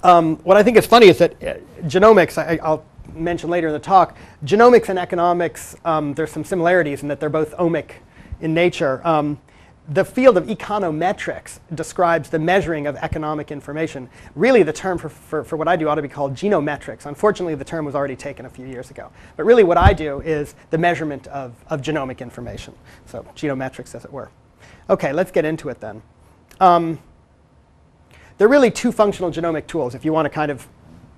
What I think is funny is that genomics, I'll mention later in the talk, genomics and economics, there's some similarities in that they're both omic in nature. The field of econometrics describes the measuring of economic information. Really, the term for what I do ought to be called genometrics. Unfortunately, the term was already taken a few years ago. But really, what I do is the measurement of genomic information. So genometrics, as it were. OK, let's get into it then. There are really two functional genomic tools, if you want to kind of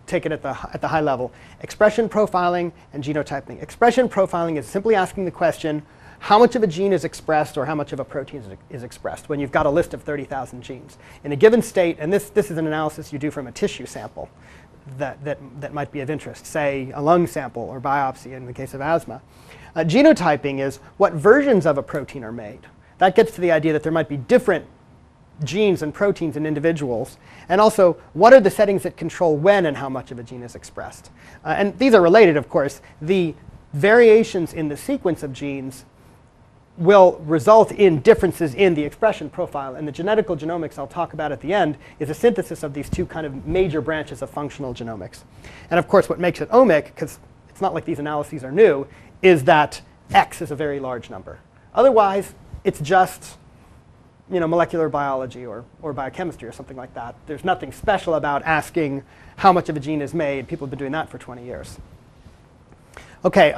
take it at the high level: expression profiling and genotyping. Expression profiling is simply asking the question, how much of a gene is expressed or how much of a protein is expressed when you've got a list of 30,000 genes in a given state. And this is an analysis you do from a tissue sample that might be of interest, say a lung sample or biopsy in the case of asthma. Genotyping is what versions of a protein are made. That gets to the idea that there might be different genes and proteins in individuals, and also what are the settings that control when and how much of a gene is expressed. And these are related, of course. The variations in the sequence of genes will result in differences in the expression profile. And the genetical genomics I'll talk about at the end is a synthesis of these two kind of major branches of functional genomics. And of course, what makes it omic, because it's not like these analyses are new, is that X is a very large number. Otherwise, it's just molecular biology or biochemistry or something like that. There's nothing special about asking how much of a gene is made. People have been doing that for 20 years. OK,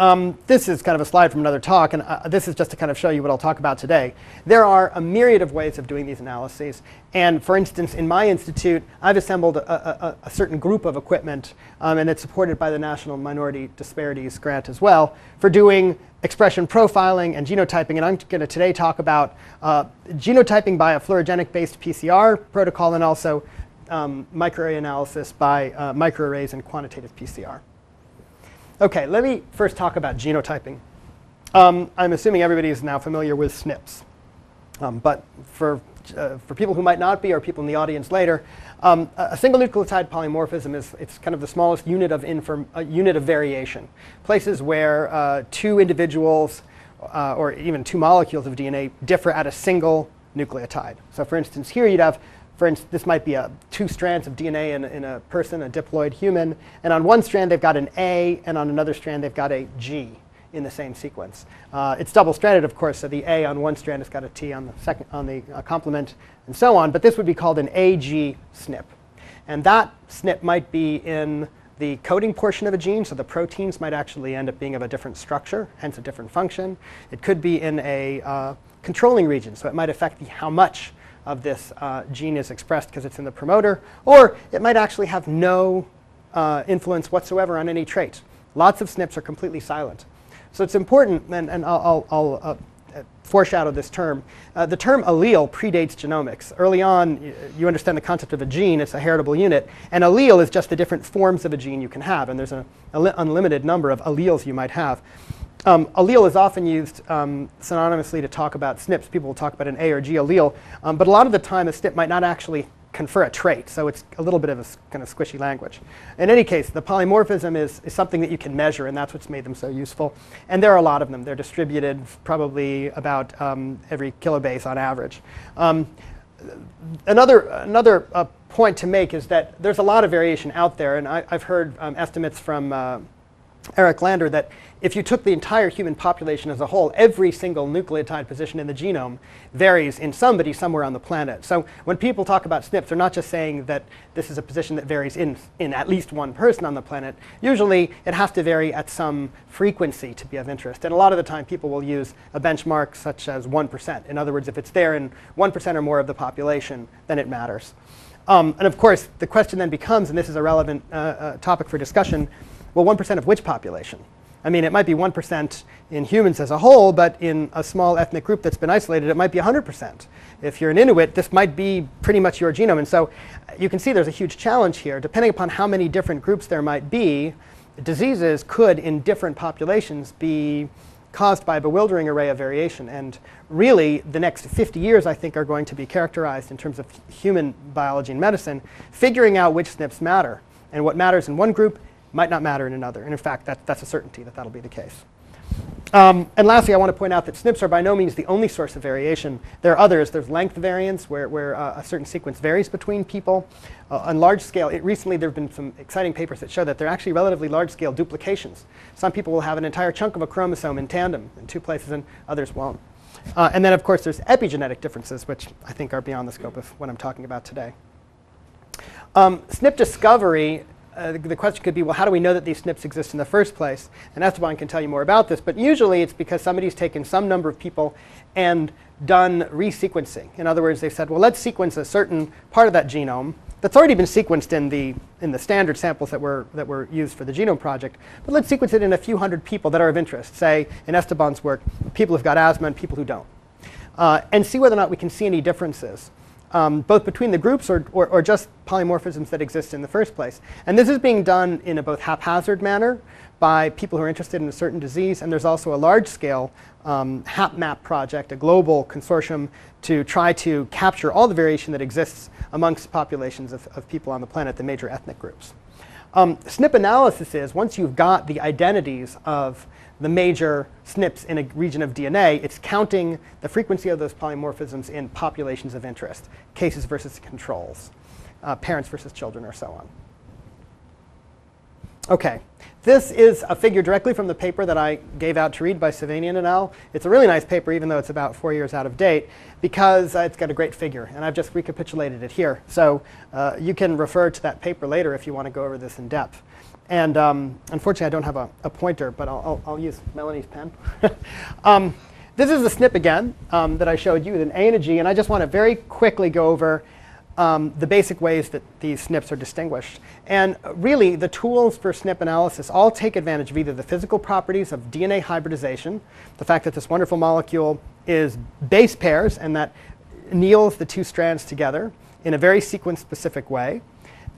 this is kind of a slide from another talk, and this is just to kind of show you what I'll talk about today. There are a myriad of ways of doing these analyses. And for instance, in my institute, I've assembled a certain group of equipment, and it's supported by the National Minority Disparities Grant as well, for doing expression profiling and genotyping. And I'm going to today talk about genotyping by a fluorogenic-based PCR protocol, and also microarray analysis by microarrays and quantitative PCR. OK, let me first talk about genotyping. I'm assuming everybody is now familiar with SNPs. But for people who might not be, or people in the audience later, a single nucleotide polymorphism it's kind of the smallest unit of variation. Places where two individuals or even two molecules of DNA differ at a single nucleotide. So for instance, here you'd have, this might be two strands of DNA in a person, a diploid human. And on one strand, they've got an A, and on another strand, they've got a G in the same sequence. It's double-stranded, of course, so the A on one strand has got a T on the complement, and so on. But this would be called an AG SNP. And that SNP might be in the coding portion of a gene, so the proteins might actually end up being of a different structure, hence a different function. It could be in a controlling region, so it might affect how much of this gene is expressed because it's in the promoter, or it might actually have no influence whatsoever on any trait. Lots of SNPs are completely silent. So it's important, and I'll foreshadow this term. The term allele predates genomics. Early on, you understand the concept of a gene. It's a heritable unit. And allele is just the different forms of a gene you can have. And there's an unlimited number of alleles you might have. Allele is often used synonymously to talk about SNPs. People will talk about an A or G allele. But a lot of the time, a SNP might not actually confer a trait. So it's a little bit of a kind of squishy language. In any case, the polymorphism is something that you can measure, and that's what's made them so useful. And there are a lot of them. They're distributed probably about every kilobase on average. Another point to make is that there's a lot of variation out there. And I've heard estimates from Eric Lander that if you took the entire human population as a whole, every single nucleotide position in the genome varies in somebody somewhere on the planet. So when people talk about SNPs, they're not just saying that this is a position that varies in at least one person on the planet. Usually, it has to vary at some frequency to be of interest. And a lot of the time, people will use a benchmark such as 1%. In other words, if it's there in 1% or more of the population, then it matters. And of course, the question then becomes, and this is a relevant topic for discussion, well, 1% of which population? I mean, it might be 1% in humans as a whole, but in a small ethnic group that's been isolated, it might be 100%. If you're an Inuit, this might be pretty much your genome. And so you can see there's a huge challenge here. Depending upon how many different groups there might be, diseases could, in different populations, be caused by a bewildering array of variation. And really, the next 50 years, I think, are going to be characterized in terms of human biology and medicine, figuring out which SNPs matter. And what matters in one group might not matter in another. And in fact, that's a certainty that that'll be the case. And lastly, I want to point out that SNPs are by no means the only source of variation. There are others. There's length variance, where a certain sequence varies between people. On large scale, recently there have been some exciting papers that show that there are actually relatively large-scale duplications. Some people will have an entire chunk of a chromosome in tandem in 2 places, and others won't. And then, of course, there's epigenetic differences, which I think are beyond the scope of what I'm talking about today. SNP discovery. The question could be, well, how do we know that these SNPs exist in the first place? And Esteban can tell you more about this. But usually it's because somebody's taken some number of people and done resequencing. In other words, they've said, well, let's sequence a certain part of that genome that's already been sequenced in the standard samples that were used for the Genome Project. But let's sequence it in a few hundred people that are of interest. Say, in Esteban's work, people who've got asthma and people who don't. And see whether or not we can see any differences. Both between the groups or just polymorphisms that exist in the first place. And this is being done in a both haphazard manner by people who are interested in a certain disease, and there's also a large-scale HapMap project, a global consortium to try to capture all the variation that exists amongst populations of people on the planet, the major ethnic groups. SNP analysis is, once you've got the identities of the major SNPs in a region of DNA, it's counting the frequency of those polymorphisms in populations of interest, cases versus controls, parents versus children, or so on. OK, this is a figure directly from the paper that I gave out to read by Savanian and al. It's a really nice paper, even though it's about 4 years out of date, because it's got a great figure. And I've just recapitulated it here. So you can refer to that paper later if you want to go over this in depth. And unfortunately, I don't have a pointer, but I'll use Melanie's pen. This is the SNP again that I showed you with an A and a G. And I just want to very quickly go over the basic ways that these SNPs are distinguished. And really, the tools for SNP analysis all take advantage of either the physical properties of DNA hybridization, the fact that this wonderful molecule is base pairs and that anneals the 2 strands together in a very sequence-specific way,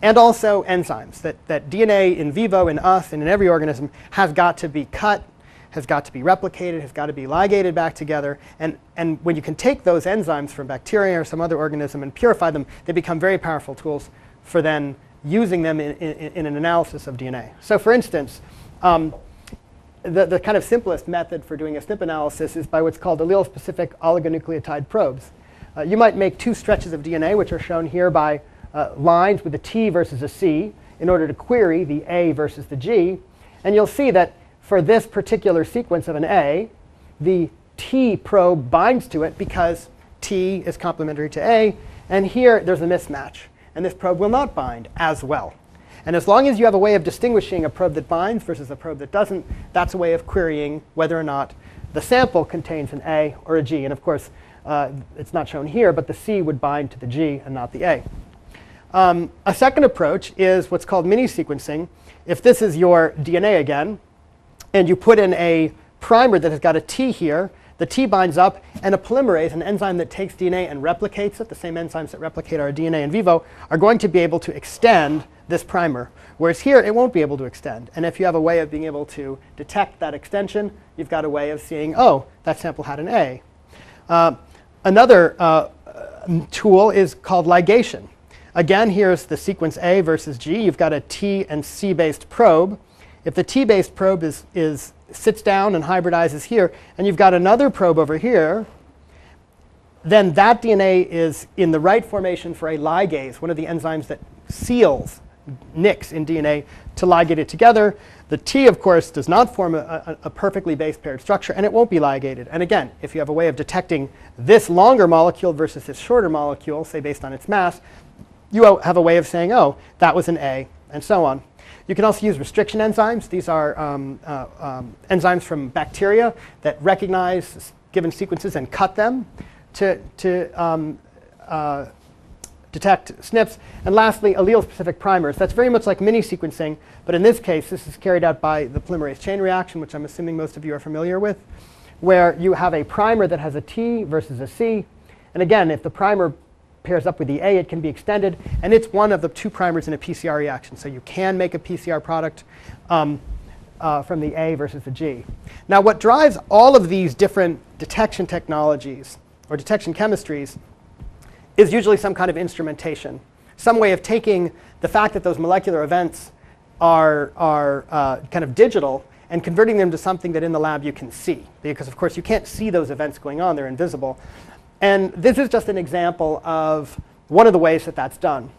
and also enzymes, that DNA in vivo, in us, and in every organism has got to be cut, has got to be replicated, has got to be ligated back together. And when you can take those enzymes from bacteria or some other organism and purify them, they become very powerful tools for then using them in an analysis of DNA. So for instance, the kind of simplest method for doing a SNP analysis is by what's called allele-specific oligonucleotide probes. You might make 2 stretches of DNA, which are shown here by lines with a T versus a C in order to query the A versus the G. And you'll see that for this particular sequence of an A, the T probe binds to it because T is complementary to A. And here, there's a mismatch. And this probe will not bind as well. And as long as you have a way of distinguishing a probe that binds versus a probe that doesn't, that's a way of querying whether or not the sample contains an A or a G. And of course, it's not shown here, but the C would bind to the G and not the A. A second approach is what's called mini-sequencing. If this is your DNA again, and you put in a primer that has got a T here, the T binds up, and a polymerase, an enzyme that takes DNA and replicates it, the same enzymes that replicate our DNA in vivo, are going to be able to extend this primer. Whereas here, it won't be able to extend. And if you have a way of being able to detect that extension, you've got a way of seeing, oh, that sample had an A. Another tool is called ligation. Again, here's the sequence A versus G. You've got a T and C-based probe. If the T-based probe sits down and hybridizes here, and you've got another probe over here, then that DNA is in the right formation for a ligase, one of the enzymes that seals nicks in DNA to ligate it together. The T, of course, does not form a perfectly base paired structure, and it won't be ligated. And again, if you have a way of detecting this longer molecule versus this shorter molecule, say based on its mass, you have a way of saying, oh, that was an A, and so on. You can also use restriction enzymes. These are enzymes from bacteria that recognize given sequences and cut them to detect SNPs. And lastly, allele-specific primers. That's very much like mini-sequencing, but in this case, this is carried out by the polymerase chain reaction, which I'm assuming most of you are familiar with, where you have a primer that has a T versus a C. And again, if the primer pairs up with the A, it can be extended. And it's one of the 2 primers in a PCR reaction. So you can make a PCR product from the A versus the G. Now, what drives all of these different detection technologies or detection chemistries is usually some kind of instrumentation, some way of taking the fact that those molecular events are kind of digital and converting them to something that in the lab you can see. Because of course you can't see those events going on, they're invisible. And this is just an example of one of the ways that that's done.